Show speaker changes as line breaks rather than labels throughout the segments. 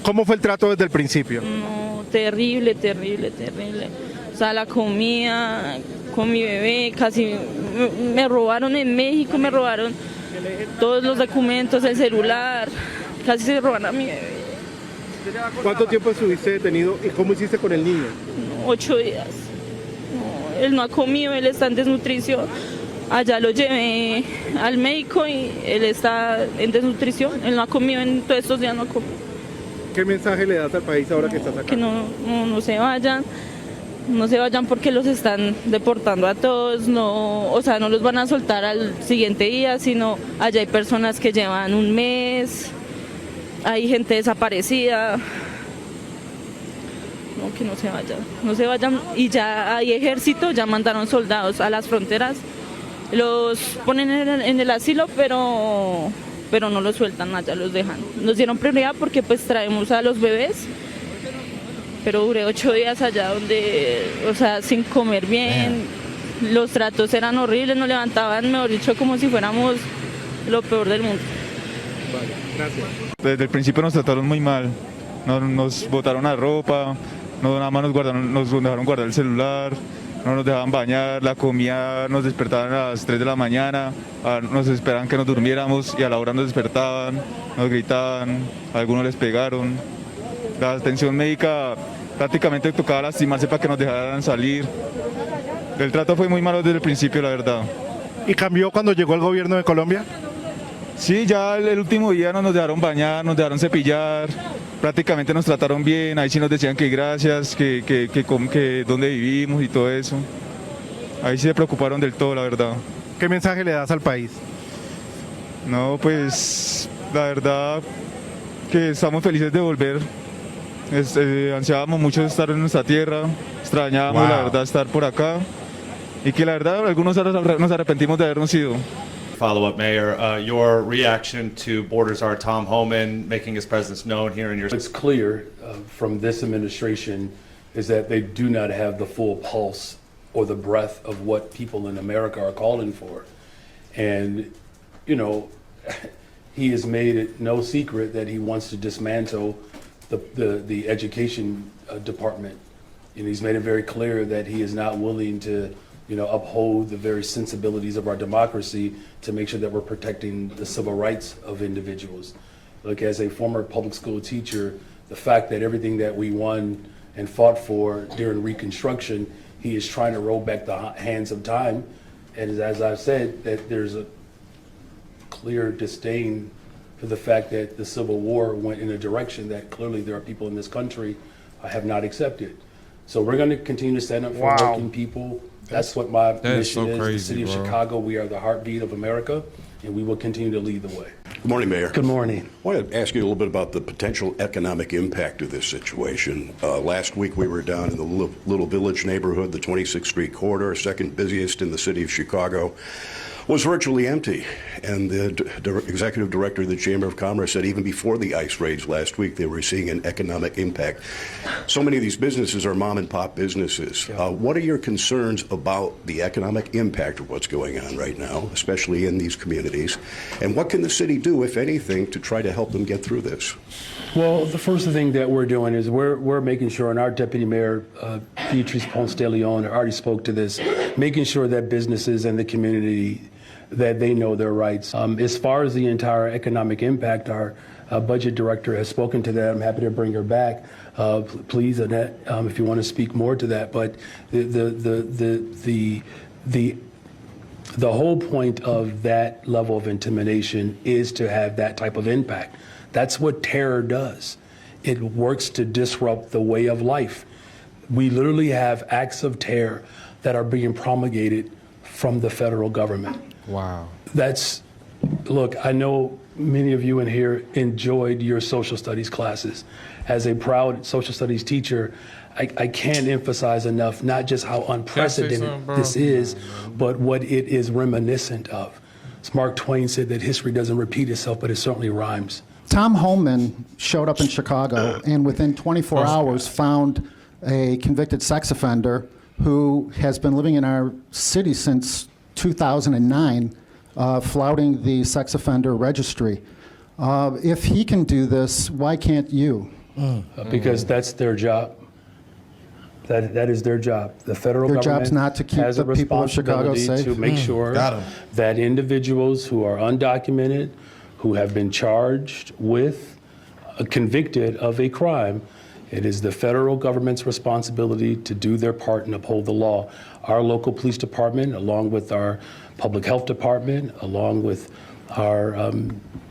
¿Cómo fue el trato desde el principio?
No, terrible, terrible, terrible. O sea, la comida con mi bebé, casi me robaron en México, me robaron todos los documentos, el celular, casi se robaron a mi bebé.
¿Cuánto tiempo estuviste detenido y cómo hiciste con el niño?
8 días. No, él no ha comido, él está en desnutrición. Allá lo llevé al médico y él está en desnutrición. Él no ha comido en todos estos días, no ha comido.
¿Qué mensaje le das al país ahora que estás acá?
Que no se vayan. No se vayan porque los están deportando a todos, no, o sea, no los van a soltar al siguiente día, sino allá hay personas que llevan un mes, hay gente desaparecida. No, que no se vayan y ya hay ejército, ya mandaron soldados a las fronteras, los ponen en el asilo, pero no los sueltan, allá los dejan. Nos dieron prioridad porque pues traemos a los bebés. Pero duré 8 días allá donde, o sea, sin comer bien, los tratos eran horribles, nos levantaban, mejor dicho, como si fuéramos lo peor del mundo.
Vale, gracias.
Desde el principio nos trataron muy mal, nos botaron la ropa, nada más nos dejaron guardar el celular, no nos dejaban bañar, la comida nos despertaban a las 3 de la mañana, nos esperaban que nos durmiéramos y a la hora nos despertaban, nos gritaban, a algunos les pegaron. La atención médica prácticamente tocaba lastimarse para que nos dejaran salir. El trato fue muy malo desde el principio, la verdad.
¿Y cambió cuando llegó el gobierno de Colombia?
Sí, ya el último día no nos dejaron bañar, nos dejaron cepillar, prácticamente nos trataron bien, ahí sí nos decían que gracias, que dónde vivimos y todo eso. Ahí sí se preocuparon del todo, la verdad.
¿Qué mensaje le das al país?
No, pues la verdad que estamos felices de volver. Ansiábamos mucho estar en nuestra tierra, extrañábamos la verdad estar por acá y que la verdad algunos nos arrepentimos de habernos ido.
Follow up, Mayor, your reaction to Borders Czar Tom Homan making his presence known here in your...
What's clear from this administration is that they do not have the full pulse or the breadth of what people in America are calling for. And, you know, he has made it no secret that he wants to dismantle the education department. And he's made it very clear that he is not willing to, you know, uphold the very sensibilities of our democracy to make sure that we're protecting the civil rights of individuals. Look, as a former public school teacher, the fact that everything that we won and fought for during Reconstruction, he is trying to roll back the hands of time. And as I've said, that there's a clear disdain for the fact that the Civil War went in a direction that clearly there are people in this country have not accepted. So we're going to continue to stand up for working people. That's what my mission is. The city of Chicago, we are the heartbeat of America, and we will continue to lead the way.
Good morning, Mayor.
Good morning.
I want to ask you a little bit about the potential economic impact of this situation. Last week we were down in the Little Village neighborhood, the 26th Street corridor, second busiest in the city of Chicago, was virtually empty. And the executive director of the Chamber of Commerce said even before the ICE raids last week, they were seeing an economic impact. So many of these businesses are mom and pop businesses. What are your concerns about the economic impact of what's going on right now, especially in these communities? And what can the city do, if anything, to try to help them get through this?
Well, the first thing that we're doing is we're making sure, and our Deputy Mayor, Beatrice Ponce de Leon, already spoke to this, making sure that businesses and the community, that they know their rights. As far as the entire economic impact, our budget director has spoken to that. I'm happy to bring her back. Please, Annette, if you want to speak more to that. But the whole point of that level of intimidation is to have that type of impact. That's what terror does. It works to disrupt the way of life. We literally have acts of terror that are being promulgated from the federal government.
Wow.
Look, I know many of you in here enjoyed your social studies classes. As a proud social studies teacher, I can't emphasize enough not just how unprecedented this is, but what it is reminiscent of. As Mark Twain said that history doesn't repeat itself, but it certainly rhymes.
Tom Homan showed up in Chicago and within 24 hours found a convicted sex offender who has been living in our city since 2009, flouting the sex offender registry. If he can do this, why can't you?
because that's their job. That is their job. The federal
Their
government
job's not to keep
has a
the people of Chicago
responsibility
safe.
to make sure
Got 'em.
that individuals who are undocumented, who have been charged with, convicted of a crime, it is the federal government's responsibility to do their part and uphold the law. Our local police department, along with our public health department, along with our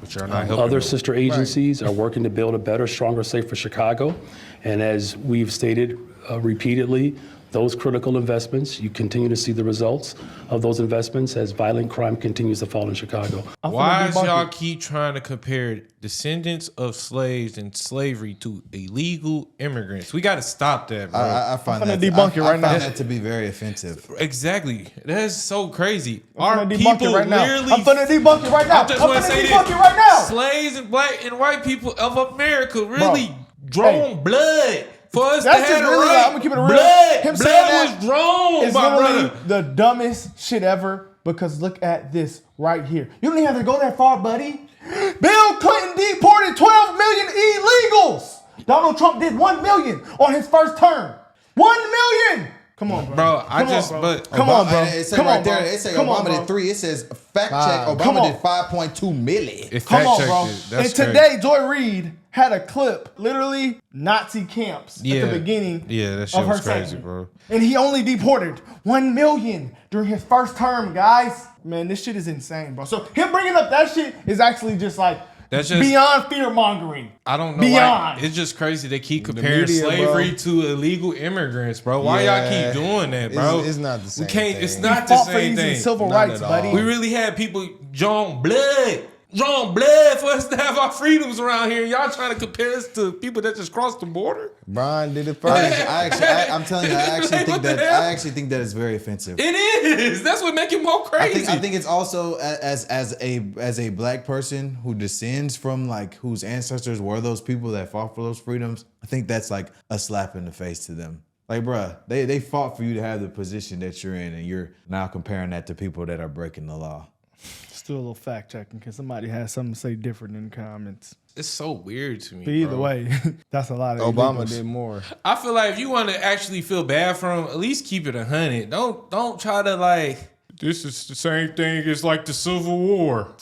But you're not helping
other
them.
sister agencies are working to build a better, stronger, safer Chicago. And as we've stated repeatedly, those critical investments, you continue to see the results of those investments as violent crime continues to fall in Chicago.
Why does y'all keep trying to compare descendants of slaves and slavery to illegal immigrants? We got to stop that, bro.
I find that
debunk it right now.
I find that to be very offensive.
Exactly. That's so crazy.
I'm
Our
finna debunk
people
it right now.
literally.
I'm finna debunk it right now.
I just
I'm
want to
finna
say
debunk
this.
it right now.
Slaves and black and white people of America really drawn
Hey.
blood for us
That's
to
just
have the
really,
right.
I'm gonna keep it real.
Blood,
Him
blood
saying that
was drawn,
It's
my
literally
brother.
the dumbest shit ever, because look at this right here. You don't even have to go that far, buddy. Bill Clinton deported 12 million illegals. Donald Trump did 1 million on his first term. 1 million. Come on, bro.
Bro, I
Come on,
just,
bro.
but
Come on, bro.
It said
Come
right
on,
there,
bro.
it said
Come on,
Obama
bro.
did 3. It says fact check.
Come
Obama
on.
did 5.2 million.
if
Come
fact
on,
checked
bro.
it,
And
that's
today,
crazy.
Joy Reid had a clip, literally Nazi camps at
Yeah.
the beginning
Yeah, that shit
of her
was crazy,
segment.
bro.
And he only deported 1 million during his first term, guys. Man, this shit is insane, bro. So him bringing up that shit is actually just like
That's just-
beyond fear mongering.
I don't know
Beyond.
why. It's just crazy they keep comparing
media,
slavery
bro.
to illegal immigrants, bro. Why y'all
Yeah.
keep doing that, bro?
It's not the same
We can't. It's
thing.
not the
Fought for
same
these in
thing.
civil
Not
rights,
at
buddy.
all.
We really had people drawn blood for us to have our freedoms around here. Y'all trying to compare us to people that just crossed the border?
Brian did it first.
I'm telling you, I actually
Like,
think
what the
that
hell?
I actually think that is very offensive.
It is. That's what make it more crazy.
I think it's also as a black person who descends from like whose ancestors were those people that fought for those freedoms. I think that's like a slap in the face to them. Like, bruh, they fought for you to have the position that you're in, and you're now comparing that to people that are breaking the law.
Still a little fact checking because somebody has something to say different in the comments.
It's so weird to me.
But either
bro.
way, that's a lot of
Obama
illegals.
did more.
I feel like if you want to actually feel bad for them, at least keep it 100. Don't try to like. This is the same thing as like the Civil War.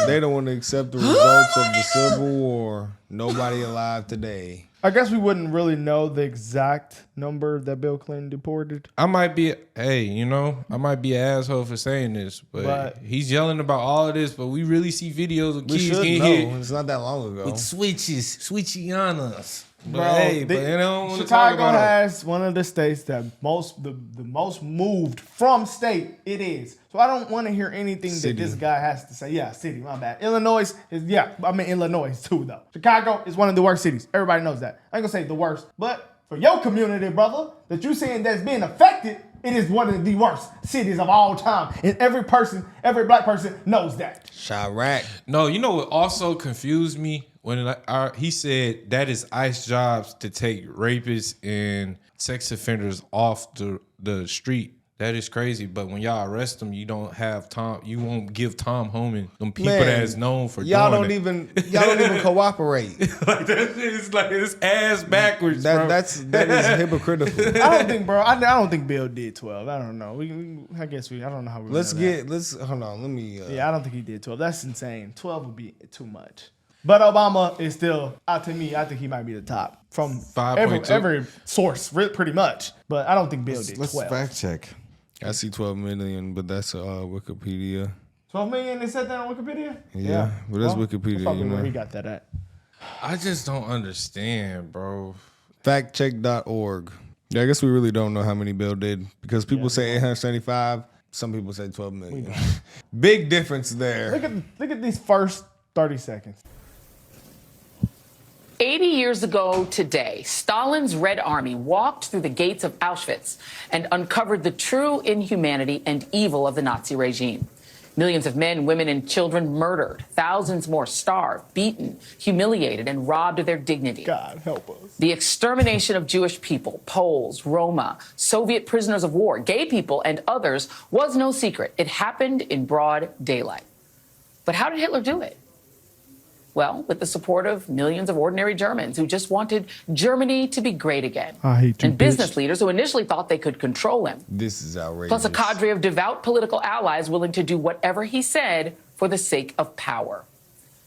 They don't want to accept the results of the Civil War. Nobody alive today.
I guess we wouldn't really know the exact number that Bill Clinton deported.
I might be, I might be an asshole for saying this, but he's yelling about all of this, but we really see videos of
We
kids
should
getting
know.
hit
It's not that long ago.
with switchy on us. But
Bro,
hey, but they don't want to talk
Chicago
about it.
has one of the states that the most moved from state it is. So I don't want to hear anything
City.
that this guy has to say. Yeah, city, my bad. Illinois is, Illinois too, though. Chicago is one of the worst cities. Everybody knows that. I ain't gonna say the worst, but for your community, brother, that you saying that's being affected, it is one of the worst cities of all time. And every black person knows that.
Chirac.
No, you know what also confused me? When he said that is ICE jobs to take rapists and sex offenders off the street. That is crazy. But when y'all arrest them, you won't give Tom Homan them people
Man,
that is known for
y'all
doing
don't
it.
even cooperate.
Like that is like it's ass backwards, bro.
That is hypocritical.
I don't think, bro. I don't think Bill did 12. I don't know. I don't know how we.
Hold on. Let me.
Yeah, I don't think he did 12. That's insane. 12 would be too much. But Obama is still, to me, I think he might be the top from
5.2.
every source, pretty much. But I don't think Bill did 12.
Let's fact check.
I see 12 million, but that's Wikipedia.
12 million, they said that on Wikipedia?
Yeah, but that's Wikipedia,
That's probably
you know.
where he got that at.
I just don't understand, bro.
Factcheck.org. Yeah, I guess we really don't know how many Bill did because people say 875. Some people say 12 million. Big difference there.
Look at these first 30 seconds.
80 years ago today, Stalin's Red Army walked through the gates of Auschwitz and uncovered the true inhumanity and evil of the Nazi regime. Millions of men, women, and children murdered, thousands more starved, beaten, humiliated, and robbed of their dignity.
God help us.
The extermination of Jewish people, Poles, Roma, Soviet prisoners of war, gay people, and others was no secret. It happened in broad daylight. But how did Hitler do it? Well, with the support of millions of ordinary Germans who just wanted Germany to be great again.
I hate you,
and business leaders who initially thought they could control him.
This is outrageous.
Plus a cadre of devout political allies willing to do whatever he said for the sake of power.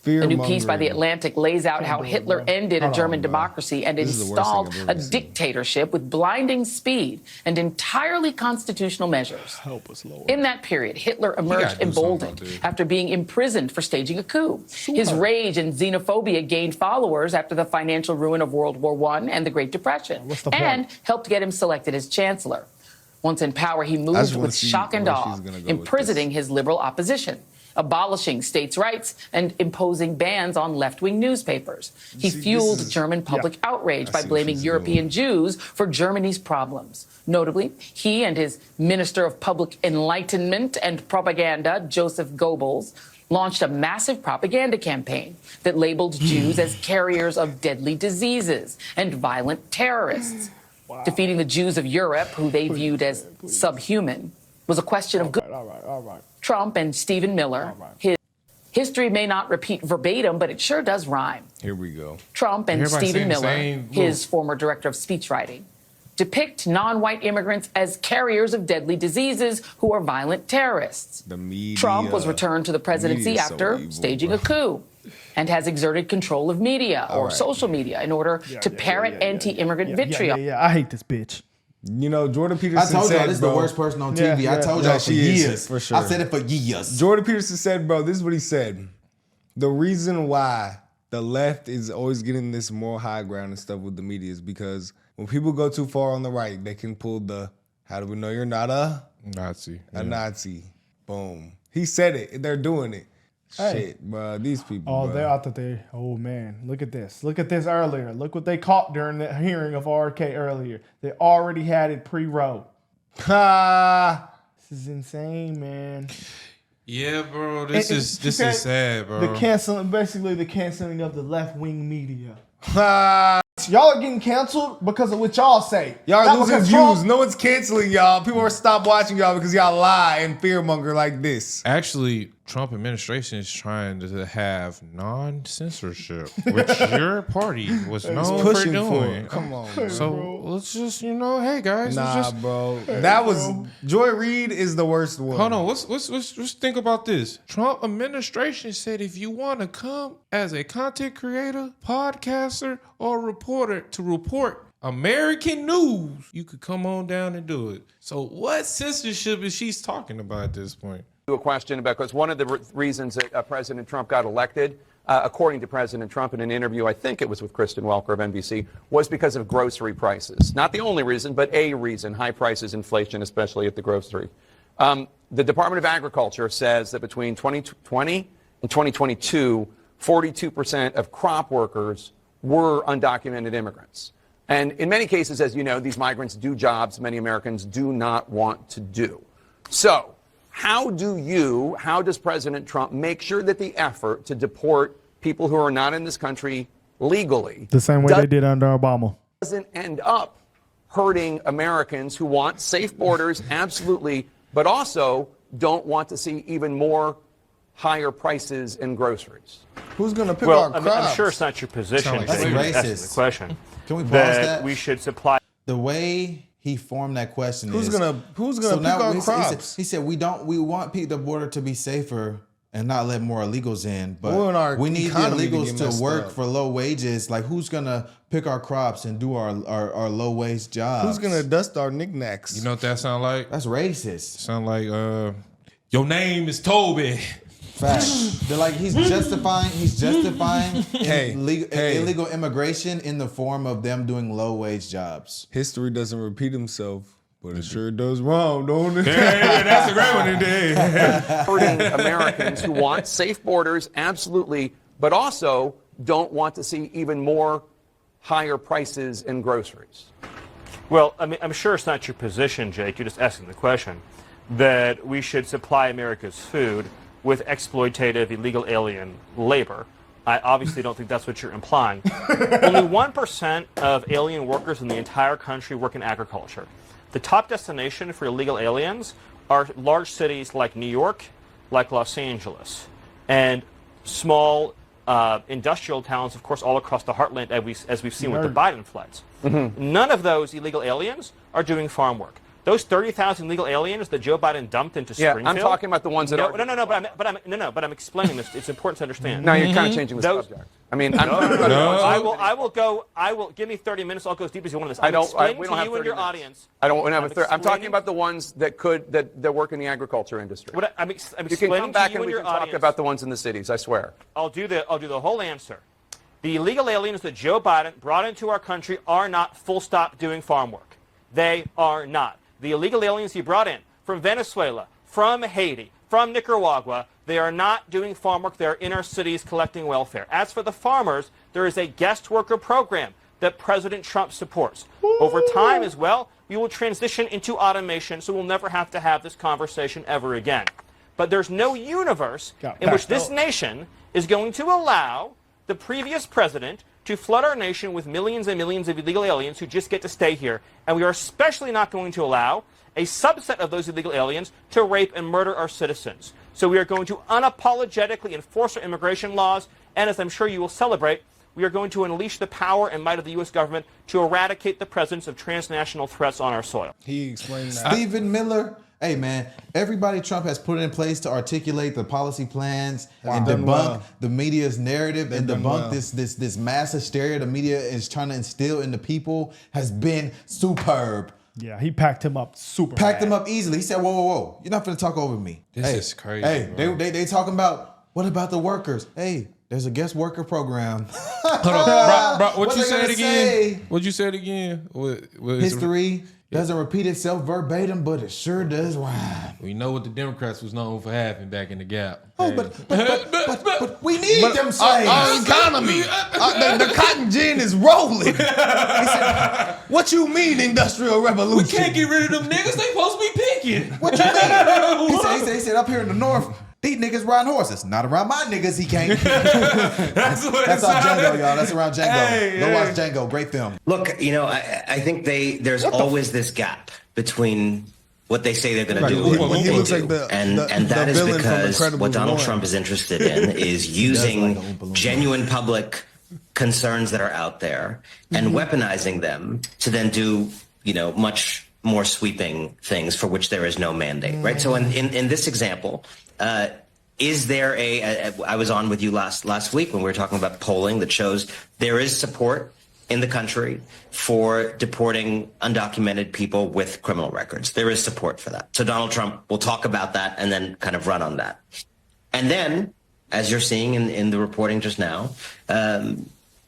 A new piece by The Atlantic lays out how Hitler ended a German democracy and installed a dictatorship with blinding speed and entirely constitutional measures.
Help us, Lord.
In that period, Hitler emerged emboldened after being imprisoned for staging a coup. His rage and xenophobia gained followers after the financial ruin of World War I and the Great Depression, and helped get him selected as chancellor. Once in power, he moved with shock and awe, imprisoning his liberal opposition, abolishing states' rights, and imposing bans on left-wing newspapers. He fueled German public outrage by blaming European Jews for Germany's problems. Notably, he and his Minister of Public Enlightenment and Propaganda, Joseph Goebbels, launched a massive propaganda campaign that labeled Jews as carriers of deadly diseases and violent terrorists. Defeating the Jews of Europe, who they viewed as subhuman, was a question of good. Trump and Stephen Miller. His history may not repeat verbatim, but it sure does rhyme.
Here we go.
Trump and Stephen Miller, his former director of speechwriting, depict non-white immigrants as carriers of deadly diseases who are violent terrorists.
The media,
Trump was returned to the presidency after staging a coup and has exerted control of media or social media in order to parrot anti-immigrant vitriol.
I hate this bitch.
You know, Jordan Peterson
I told
said,
y'all this is the worst person on TV. I told y'all for years.
For sure.
I said it for years.
Jordan Peterson said, bro, this is what he said. The reason why the left is always getting this moral high ground and stuff with the media is because when people go too far on the right, they can pull the, how do we know you're not a
Nazi?
A Nazi. Boom. He said it. They're doing it. Shit, bro. These people.
Oh,
bro.
they're out there. Oh, man. Look at this. Look at this earlier. Look what they caught during the hearing of RK earlier. They already had it pre-rolled.
Ha!
This is insane, man.
Yeah, bro. This is sad, bro.
The canceling of the left-wing media.
Ha!
Y'all are getting canceled because of what y'all say.
Y'all are
Not
losing
because
views.
Trump-
No one's canceling y'all. People are stop watching y'all because y'all lie and fearmonger like this.
Actually, Trump administration is trying to have non-censorship, which your party was known for
pushing
doing.
for. Come on,
So
bro.
let's just, hey guys,
Nah,
let's just,
bro. That was Joy Reid is the worst one.
hold on. Let's think about this. Trump administration said if you want to come as a content creator, podcaster, or reporter to report American news, you could come on down and do it. So what censorship is she talking about at this point?
A question because one of the reasons that President Trump got elected, according to President Trump in an interview, I think it was with Kristen Welker of NBC, was because of grocery prices. Not the only reason, but a reason, high prices, inflation, especially at the grocery. The Department of Agriculture says that between 2020 and 2022, 42% of crop workers were undocumented immigrants. And in many cases, as you know, these migrants do jobs many Americans do not want to do. So, how does President Trump make sure that the effort to deport people who are not in this country legally,
the same way they did under Obama,
doesn't end up hurting Americans who want safe borders, absolutely, but also don't want to see even more higher prices in groceries?
Who's going to pick our crops?
I'm sure it's not your position.
That's racist.
The question.
Can we pause
that? We should supply.
The way he formed that question
Who's
is
gonna pick our crops?
He said we want the border to be safer and not let more illegals in, but we need the illegals to work for low wages. Like, who's gonna pick our crops and do our low wage jobs?
Who's gonna dust our knickknacks?
You know what that sound like?
That's racist.
Sound like your name is Toby.
Fact. They're like he's justifying
Hey,
illegal immigration in the form of them doing low wage jobs.
History doesn't repeat himself, but it sure does wrong, don't it?
Yeah, that's a great one today.
Hurting Americans who want safe borders, absolutely, but also don't want to see even more higher prices in groceries.
Well, I mean, I'm sure it's not your position, Jake. You're just asking the question that we should supply America's food with exploitative illegal alien labor. I obviously don't think that's what you're implying. Only 1% of alien workers in the entire country work in agriculture. The top destination for illegal aliens are large cities like New York, like Los Angeles, and small industrial towns, of course, all across the heartland, as we've seen with the Biden floods. None of those illegal aliens are doing farm work. Those 30,000 illegal aliens that Joe Biden dumped into Springfield.
I'm talking about the ones that are.
But I'm explaining this. It's important to understand.
No, you're kind of changing the subject. I mean,
I will give me 30 minutes. I'll go as deep as you want on this.
We don't have 30
your
minutes.
audience.
I don't have a third. I'm talking about the ones that work in the agriculture industry.
I'm
you
explaining
can come back
to you
and we
your
can talk
audience.
about the ones in the cities. I swear.
I'll do the whole answer. The illegal aliens that Joe Biden brought into our country are not full stop doing farm work. They are not. The illegal aliens he brought in from Venezuela, from Haiti, from Nicaragua, they are not doing farm work. They are in our cities collecting welfare. As for the farmers, there is a guest worker program that President Trump supports. Over time as well, we will transition into automation, so we'll never have to have this conversation ever again. But there's no universe in which this nation is going to allow the previous president to flood our nation with millions and millions of illegal aliens who just get to stay here. And we are especially not going to allow a subset of those illegal aliens to rape and murder our citizens. So we are going to unapologetically enforce our immigration laws, and as I'm sure you will celebrate, we are going to unleash the power and might of the U.S. government to eradicate the presence of transnational threats on our soil.
He explained that.
Stephen Miller. Hey man, everybody Trump has put in place to articulate the policy plans and debunk the media's narrative and debunk this mass hysteria the media is trying to instill in the people has been superb.
Yeah, he packed him up
Packed him up easily. He said, whoa, you're not gonna talk over me.
This is crazy.
Hey,
bro.
they talking about, what about the workers? Hey, there's a guest worker program.
Hold on, bro, what you
they
said
gonna
again?
say?
What you said again? What
History doesn't repeat itself verbatim, but it sure does rhyme.
We know what the Democrats was known for having back in the Gap.
Oh, but we need them slaves.
Our economy, the cotton gin is rolling. What you mean industrial revolution?
We can't get rid of them niggas. They supposed to be picking.
What you mean? He said up here in the north, these niggas ride horses. Not around my niggas, he can't. That's off Django, y'all. That's around Django. Go watch Django. Great film.
Look, I think there's always this gap between what they say they're going to do and what they do. And that is because what Donald Trump is interested in is using genuine public concerns that are out there and weaponizing them to then do, much more sweeping things for which there is no mandate, right? So in this example, is there I was on with you last week when we were talking about polling that shows there is support in the country for deporting undocumented people with criminal records. There is support for that. So Donald Trump will talk about that and then kind of run on that. And then, as you're seeing in the reporting just now,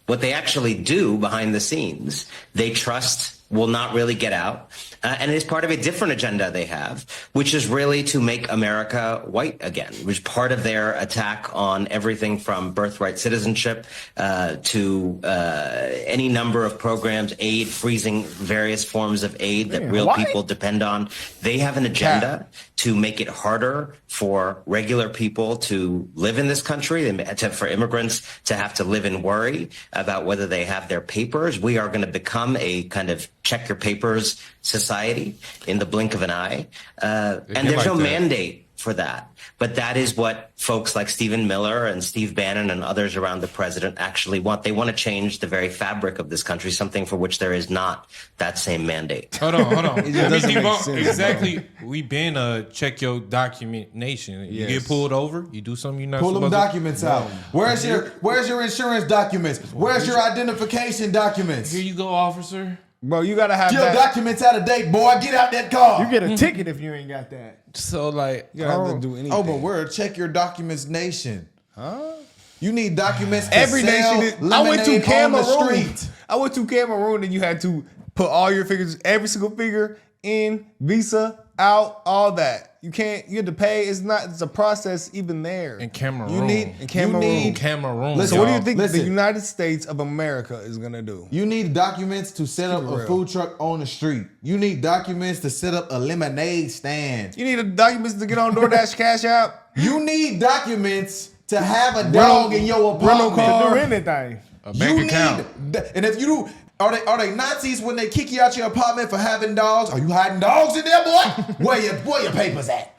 what they actually do behind the scenes, they trust will not really get out. And it is part of a different agenda they have, which is really to make America white again, which is part of their attack on everything from birthright citizenship to any number of programs, aid, freezing various forms of aid that real people depend on. They have an agenda to make it harder for regular people to live in this country, for immigrants to have to live in worry about whether they have their papers. We are going to become a kind of check your papers society in the blink of an eye. And there's no mandate for that. But that is what folks like Stephen Miller and Steve Bannon and others around the president actually want. They want to change the very fabric of this country, something for which there is not that same mandate.
Hold on. Exactly. We been a check your document nation. You get pulled over, you do something you're not
Pull
supposed
them documents
to.
out. Where's your insurance documents? Where's your identification documents?
Here you go, officer.
Bro, you gotta have
your documents out of date, boy. Get out that car.
You get a ticket if you ain't got that.
So like,
you don't have to do anything.
Oh, but word, check your documents nation. Huh? You need documents to
Every
sell
nation. I went to
Cameroon.
I went to Cameroon and you had to put all your figures, every single figure in, visa, out, all that. You had to pay. It's a process even there.
In Cameroon.
You need
Cameroon.
Listen, what do you think the United States of America is gonna do?
You need documents to set up a food truck on the street. You need documents to set up a lemonade stand.
You need documents to get on DoorDash Cash App.
You need documents to have a dog in your apartment.
To do anything.
A bank account.
And if you are they Nazis when they kick you out your apartment for having dogs? Are you hiding dogs in there, boy? Where your papers at?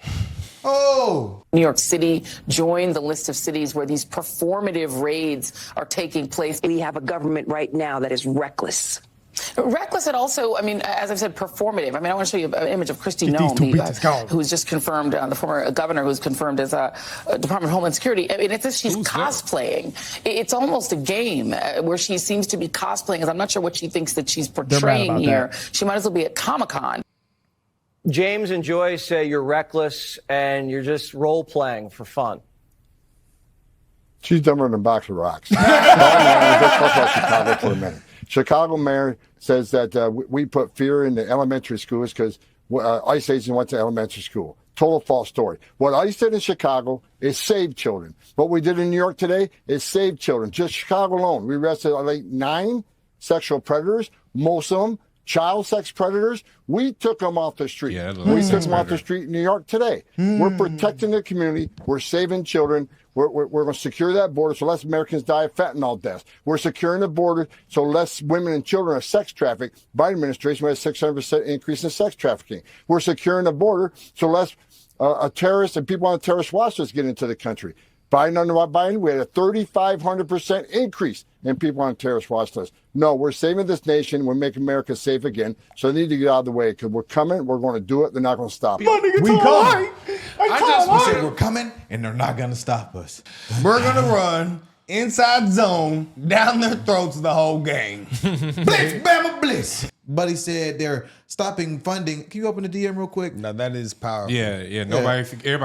Oh!
New York City joined the list of cities where these performative raids are taking place.
We have a government right now that is reckless.
Reckless and also, I mean, as I've said, performative. I mean, I want to show you an image of Kristi Noem, who's just confirmed, the former governor who's confirmed as a Department of Homeland Security. I mean, it's as she's cosplaying. It's almost a game where she seems to be cosplaying, as I'm not sure what she thinks that she's portraying here. She might as well be at Comic-Con.
James and Joy say you're reckless and you're just role-playing for fun.
She's dumber than a box of rocks. Let's talk about Chicago for a minute. Chicago mayor says that we put fear in the elementary schools because ICE agents went to elementary school. Total false story. What ICE did in Chicago is save children. What we did in New York today is save children. Just Chicago alone, we arrested like 9 sexual predators, most of them child sex predators. We took them off the street. We took them off the street in New York today. We're protecting the community. We're saving children. We're going to secure that border so less Americans die of fentanyl deaths. We're securing the border so less women and children are sex trafficked. Biden administration had a 600% increase in sex trafficking. We're securing the border so less terrorists and people on the terrorist watch list get into the country. Biden, under Biden, we had a 3,500% increase in people on the terrorist watch list. No, we're saving this nation. We're making America safe again. So they need to get out of the way because we're coming. We're going to do it. They're not going to stop us.
We coming. I said we're coming, and they're not going to stop us.
We're going to run inside zone down their throats the whole game.
Blitz, Bama, blitz. Buddy said they're stopping funding. Can you open the DM real quick?
No, that is powerful.
Yeah. Everybody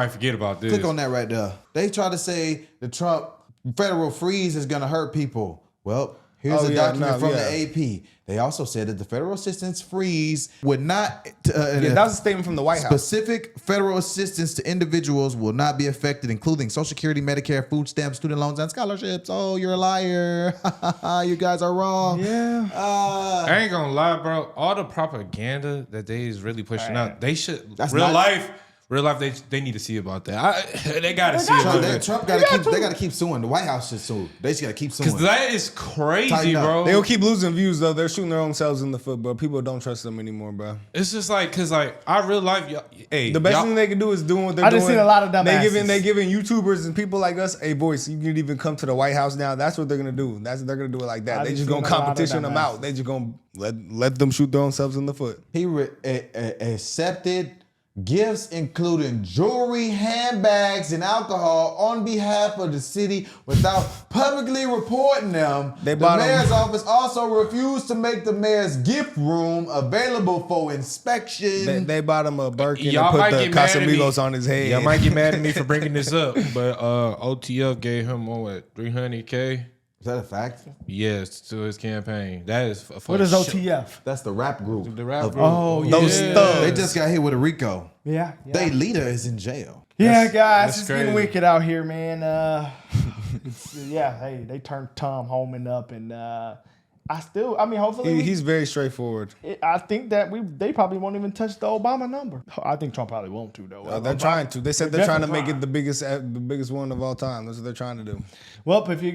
forget about this.
Click on that right there. They try to say the Trump federal freeze is going to hurt people. Well, here's a document from the AP. They also said that the federal assistance freeze would not...
that was a statement from the White House.
Specific federal assistance to individuals will not be affected, including Social Security, Medicare, food stamps, student loans, and scholarships. Oh, you're a liar. You guys are wrong.
Yeah.
I ain't gonna lie, bro. All the propaganda that they is really pushing out, they should...
That's
real
not-
life, they need to see about that. They gotta see about that.
Trump got to keep. They got to keep suing. The White House should sue. They just got to keep suing.
Because that is crazy,
Tighten up.
bro.
They'll keep losing views, though. They're shooting their own selves in the foot, bro. People don't trust them anymore, bro.
It's just like, because like, our real life,
The best thing they can do is doing what they're doing.
I just seen a lot of dumbasses.
They giving YouTubers and people like us, hey, boys, you can even come to the White House now. That's what they're going to do. They're going to do it like that. They just going to competition them out. They just going to let them shoot their own selves in the foot.
He accepted gifts including jewelry, handbags, and alcohol on behalf of the city without publicly reporting them. The mayor's office also refused to make the mayor's gift room available for inspection.
They bought him a Birkin and put the Casamigos on his head.
Y'all might get mad at me for bringing this up, but OTF gave him $300K.
Is that a fact?
Yes, to his campaign. That is
What is OTF?
That's the rap group.
The rap group.
Oh, yeah.
Those thugs.
They just got hit with a RICO.
Yeah.
Their leader is in jail.
Yeah, guys,
that's
it's
crazy.
getting wicked out here, man. Hey, they turned Tom Homan up, and hopefully
He's very straightforward.
I think that they probably won't even touch the Obama number. I think Trump probably won't too, though.
They're trying to. They said they're trying to make it the biggest one of all time. That's what they're trying to do.
Well, if you're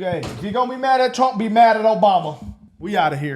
gonna be mad at Trump, be mad at Obama. We out of here.